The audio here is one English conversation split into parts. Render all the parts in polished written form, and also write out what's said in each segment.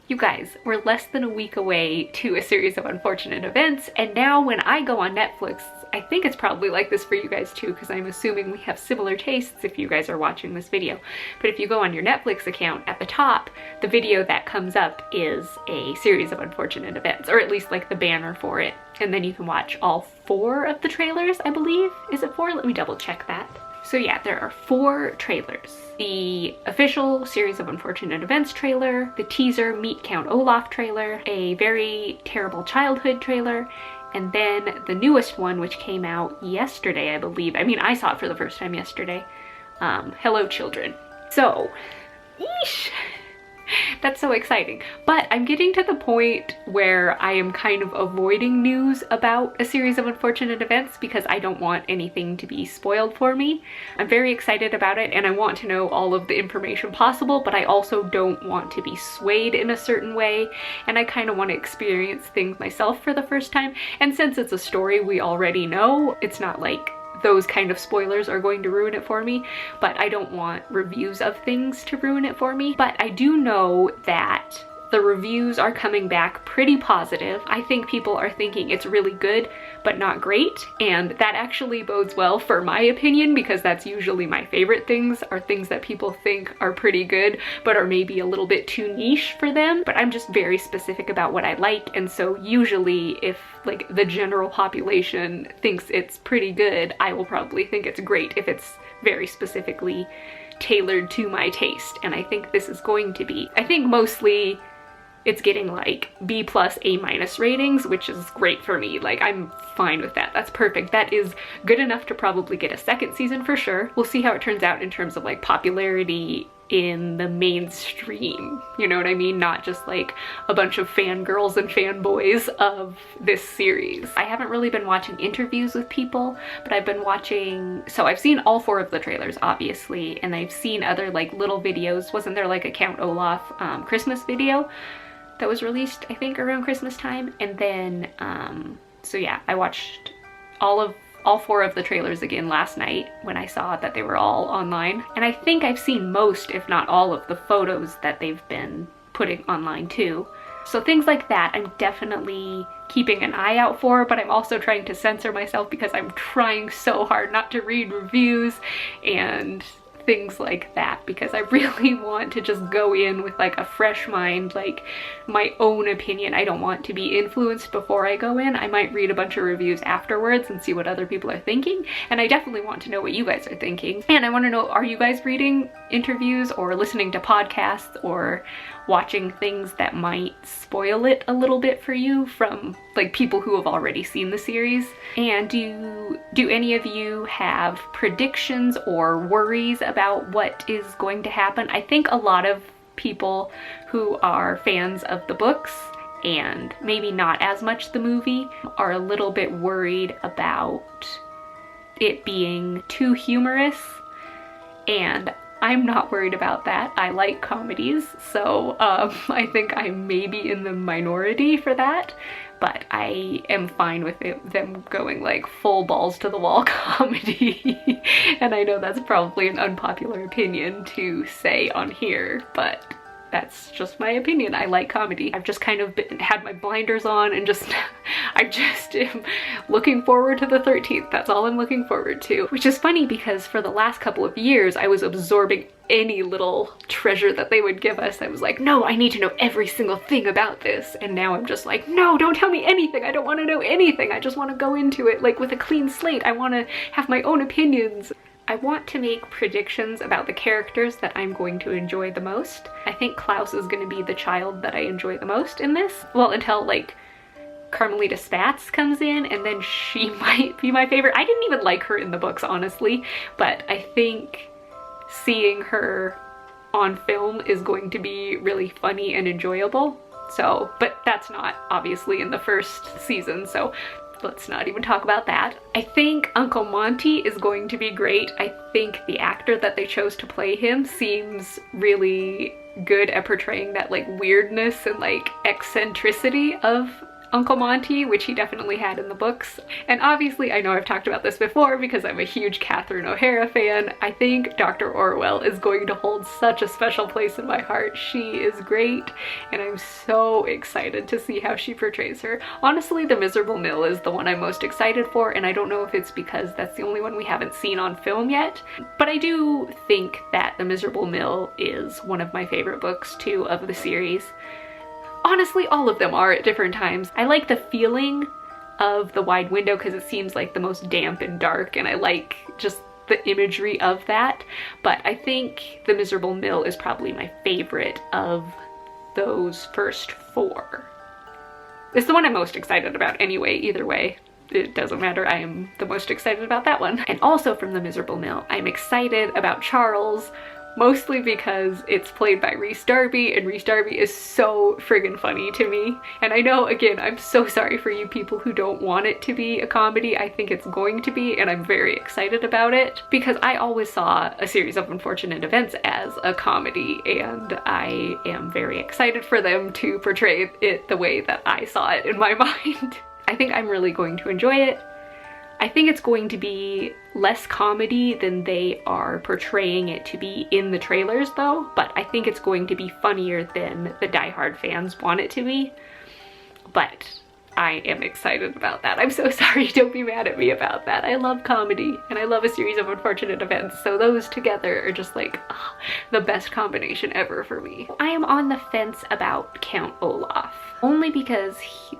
You guys, we're less than a week away to a series of unfortunate events, and now when I go on Netflix, I think it's probably like this for you guys too, because I'm assuming we have similar tastes if you guys are watching this video. But if you go on your Netflix account, at the top, the video that comes up is a series of unfortunate events, or at least like the banner for it. And then you can watch all 4 of the trailers, I believe. Is it 4? Let me double check that. So yeah, there are 4 trailers. The official series of unfortunate events trailer, the teaser Meet Count Olaf trailer, a very terrible childhood trailer, and then the newest one, which came out yesterday, I believe. I mean, I saw it for the first time yesterday. Hello Children. So, yeesh. That's so exciting. But I'm getting to the point where I am kind of avoiding news about a series of unfortunate events because I don't want anything to be spoiled for me. I'm very excited about it and I want to know all of the information possible, but I also don't want to be swayed in a certain way, and I kind of want to experience things myself for the first time. And since it's a story we already know, it's not like those kind of spoilers are going to ruin it for me, but I don't want reviews of things to ruin it for me. But I do know that the reviews are coming back pretty positive. I think people are thinking it's really good, but not great. And that actually bodes well for my opinion, because that's usually my favorite things, are things that people think are pretty good, but are maybe a little bit too niche for them. But I'm just very specific about what I like. And so usually if like the general population thinks it's pretty good, I will probably think it's great if it's very specifically tailored to my taste. And I think this is going to be. I think mostly it's getting like B+, A- ratings, which is great for me. Like, I'm fine with that. That's perfect. That is good enough to probably get a second season for sure. We'll see how it turns out in terms of like popularity in the mainstream, you know what I mean? Not just like a bunch of fangirls and fanboys of this series. I haven't really been watching interviews with people, but I've been watching, so I've seen all 4 of the trailers obviously, and I've seen other like little videos. Wasn't there like a Count Olaf Christmas video that was released, I think, around Christmas time? And then, so yeah, I watched all 4 of the trailers again last night when I saw that they were all online. And I think I've seen most, if not all, of the photos that they've been putting online too. So things like that I'm definitely keeping an eye out for, but I'm also trying to censor myself because I'm trying so hard not to read reviews and things like that, because I really want to just go in with like a fresh mind, like my own opinion. I don't want to be influenced before I go in. I might read a bunch of reviews afterwards and see what other people are thinking, and I definitely want to know what you guys are thinking. And I want to know, are you guys reading interviews or listening to podcasts or watching things that might spoil it a little bit for you from like people who have already seen the series? And do any of you have predictions or worries about what is going to happen? I think a lot of people who are fans of the books and maybe not as much the movie are a little bit worried about it being too humorous, and I'm not worried about that. I like comedies, so I think I may be in the minority for that, but I am fine with them going like full balls to the wall comedy. And I know that's probably an unpopular opinion to say on here, but that's just my opinion. I like comedy. I've just kind of had my blinders on and I just am looking forward to the 13th. That's all I'm looking forward to. Which is funny because for the last couple of years, I was absorbing any little treasure that they would give us. I was like, no, I need to know every single thing about this. And now I'm just like, no, don't tell me anything. I don't want to know anything. I just want to go into it like with a clean slate. I want to have my own opinions. I want to make predictions about the characters that I'm going to enjoy the most. I think Klaus is going to be the child that I enjoy the most in this. Well, until like Carmelita Spatz comes in, and then she might be my favorite. I didn't even like her in the books, honestly, but I think seeing her on film is going to be really funny and enjoyable. So, but that's not obviously in the first season, so let's not even talk about that. I think Uncle Monty is going to be great. I think the actor that they chose to play him seems really good at portraying that like weirdness and like eccentricity of Uncle Monty, which he definitely had in the books. And obviously, I know I've talked about this before because I'm a huge Catherine O'Hara fan. I think Dr. Orwell is going to hold such a special place in my heart. She is great, and I'm so excited to see how she portrays her. Honestly, The Miserable Mill is the one I'm most excited for, and I don't know if it's because that's the only one we haven't seen on film yet, but I do think that The Miserable Mill is one of my favorite books too of the series. Honestly, all of them are at different times. I like the feeling of The Wide Window because it seems like the most damp and dark, and I like just the imagery of that, but I think The Miserable Mill is probably my favorite of those first four. It's the one I'm most excited about anyway, either way. It doesn't matter, I am the most excited about that one. And also from The Miserable Mill, I'm excited about Charles, mostly because it's played by Rhys Darby, and Rhys Darby is so friggin' funny to me. And I know, again, I'm so sorry for you people who don't want it to be a comedy. I think it's going to be, and I'm very excited about it, because I always saw A Series of Unfortunate Events as a comedy, and I am very excited for them to portray it the way that I saw it in my mind. I think I'm really going to enjoy it. I think it's going to be less comedy than they are portraying it to be in the trailers though, but I think it's going to be funnier than the diehard fans want it to be. But I am excited about that. I'm so sorry, don't be mad at me about that. I love comedy and I love A Series of Unfortunate Events, so those together are just like the best combination ever for me. I am on the fence about Count Olaf, only because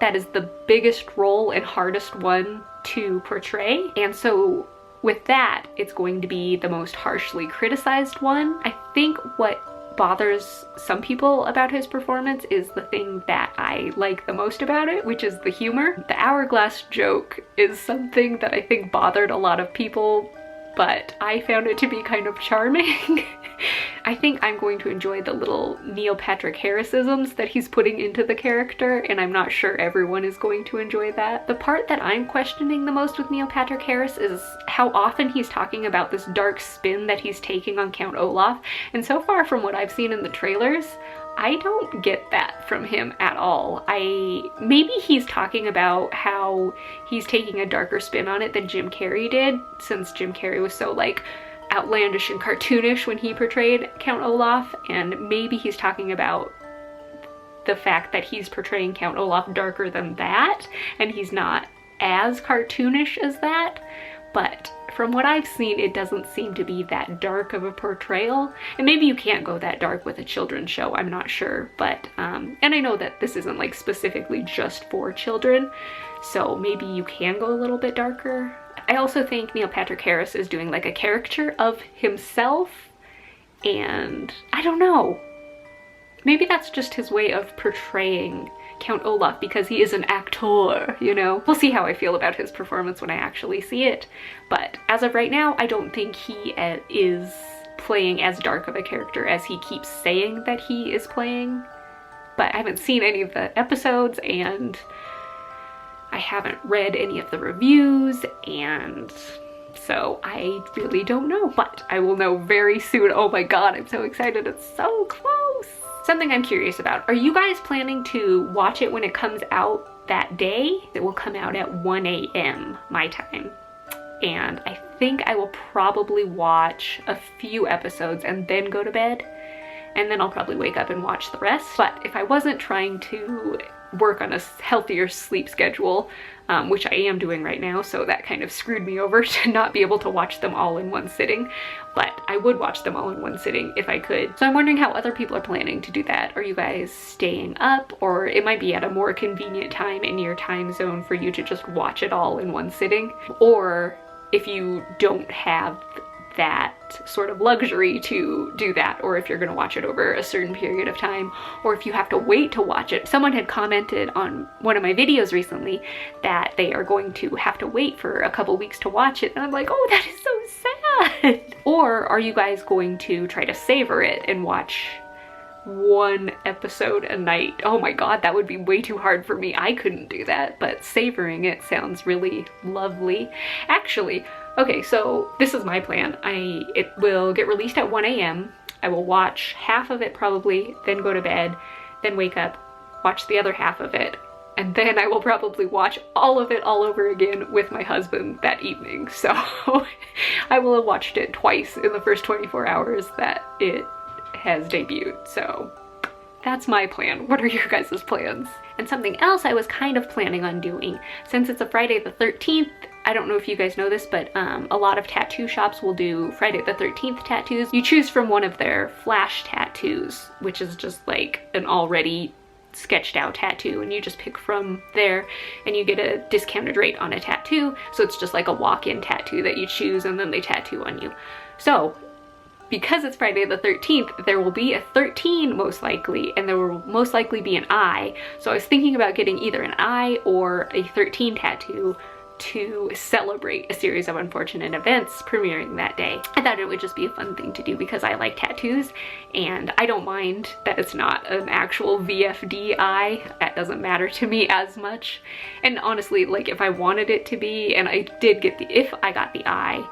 that is the biggest role and hardest one to portray, and so with that it's going to be the most harshly criticized one. I think what bothers some people about his performance is the thing that I like the most about it, which is the humor. The hourglass joke is something that I think bothered a lot of people, but I found it to be kind of charming. I think I'm going to enjoy the little Neil Patrick Harrisisms that he's putting into the character, and I'm not sure everyone is going to enjoy that. The part that I'm questioning the most with Neil Patrick Harris is how often he's talking about this dark spin that he's taking on Count Olaf, and so far from what I've seen in the trailers, I don't get that from him at all. Maybe he's talking about how he's taking a darker spin on it than Jim Carrey did, since Jim Carrey was so like outlandish and cartoonish when he portrayed Count Olaf, and maybe he's talking about the fact that he's portraying Count Olaf darker than that, and he's not as cartoonish as that. But from what I've seen, it doesn't seem to be that dark of a portrayal. And maybe you can't go that dark with a children's show, I'm not sure. But, and I know that this isn't like specifically just for children, so maybe you can go a little bit darker. I also think Neil Patrick Harris is doing like a caricature of himself, and I don't know. Maybe that's just his way of portraying Count Olaf because he is an actor, you know? We'll see how I feel about his performance when I actually see it, but as of right now, I don't think he is playing as dark of a character as he keeps saying that he is playing. But I haven't seen any of the episodes, and I haven't read any of the reviews, and so I really don't know, but I will know very soon. Oh my god, I'm so excited, it's so close! Something I'm curious about, are you guys planning to watch it when it comes out that day? It will come out at 1 a.m. my time, and I think I will probably watch a few episodes and then go to bed, and then I'll probably wake up and watch the rest. But if I wasn't trying to work on a healthier sleep schedule, which I am doing right now, so that kind of screwed me over to not be able to watch them all in one sitting, but I would watch them all in one sitting if I could. So I'm wondering how other people are planning to do that. Are you guys staying up, or it might be at a more convenient time in your time zone for you to just watch it all in one sitting? Or if you don't have that sort of luxury to do that, or if you're going to watch it over a certain period of time, or if you have to wait to watch it. Someone had commented on one of my videos recently that they are going to have to wait for a couple weeks to watch it, and I'm like, oh, that is so sad. Or are you guys going to try to savor it and watch one episode a night? Oh my god, that would be way too hard for me. I couldn't do that, but savoring it sounds really lovely. Actually, okay, so this is my plan. It will get released at 1 a.m. I will watch half of it probably, then go to bed, then wake up, watch the other half of it, and then I will probably watch all of it all over again with my husband that evening. So I will have watched it twice in the first 24 hours that it has debuted. So that's my plan. What are your guys' plans? And something else I was kind of planning on doing, since it's a Friday the 13th, I don't know if you guys know this, but a lot of tattoo shops will do Friday the 13th tattoos. You choose from one of their flash tattoos, which is just like an already sketched out tattoo, and you just pick from there and you get a discounted rate on a tattoo. So it's just like a walk-in tattoo that you choose and then they tattoo on you. So because it's Friday the 13th, there will be a 13 most likely, and there will most likely be an eye. So I was thinking about getting either an eye or a 13 tattoo to celebrate a series of unfortunate events premiering that day. I thought it would just be a fun thing to do because I like tattoos, and I don't mind that it's not an actual VFD eye. That doesn't matter to me as much. And honestly, like if I wanted it to be, and I did get if I got the eye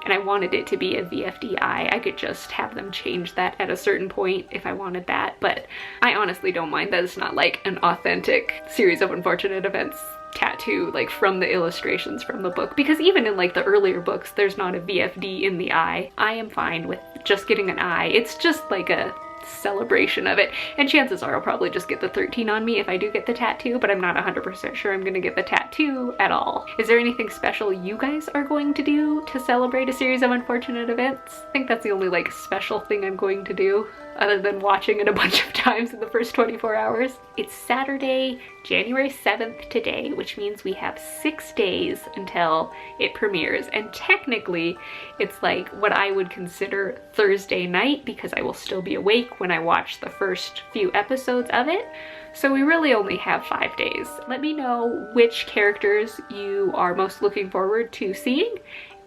and I wanted it to be a VFD eye, I could just have them change that at a certain point if I wanted that. But I honestly don't mind that it's not like an authentic series of unfortunate events tattoo like from the illustrations from the book, because even in like the earlier books there's not a VFD in the eye. I am fine with just getting an eye. It's just like a celebration of it, and chances are I'll probably just get the 13 on me if I do get the tattoo, but I'm not 100% sure I'm gonna get the tattoo at all. Is there anything special you guys are going to do to celebrate a series of unfortunate events? I think that's the only like special thing I'm going to do, other than watching it a bunch of times in the first 24 hours. It's Saturday, January 7th today, which means we have 6 days until it premieres. And technically, it's like what I would consider Thursday night because I will still be awake when I watch the first few episodes of it. So we really only have 5 days. Let me know which characters you are most looking forward to seeing,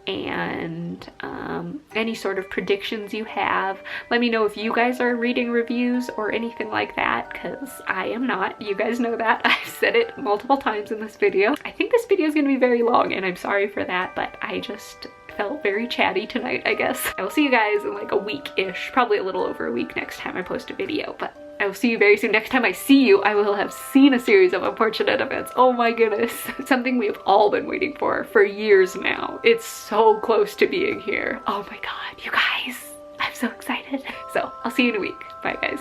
and any sort of predictions you have. Let me know if you guys are reading reviews or anything like that, because I am not. You guys know that. I've said it multiple times in this video. I think this video is going to be very long, and I'm sorry for that, but I just felt very chatty tonight, I guess. I will see you guys in like a week-ish, probably a little over a week next time I post a video, but I will see you very soon. Next time I see you, I will have seen a series of unfortunate events. Oh my goodness. It's something we've all been waiting for years now. It's so close to being here. Oh my god, you guys. I'm so excited. So I'll see you in a week. Bye guys.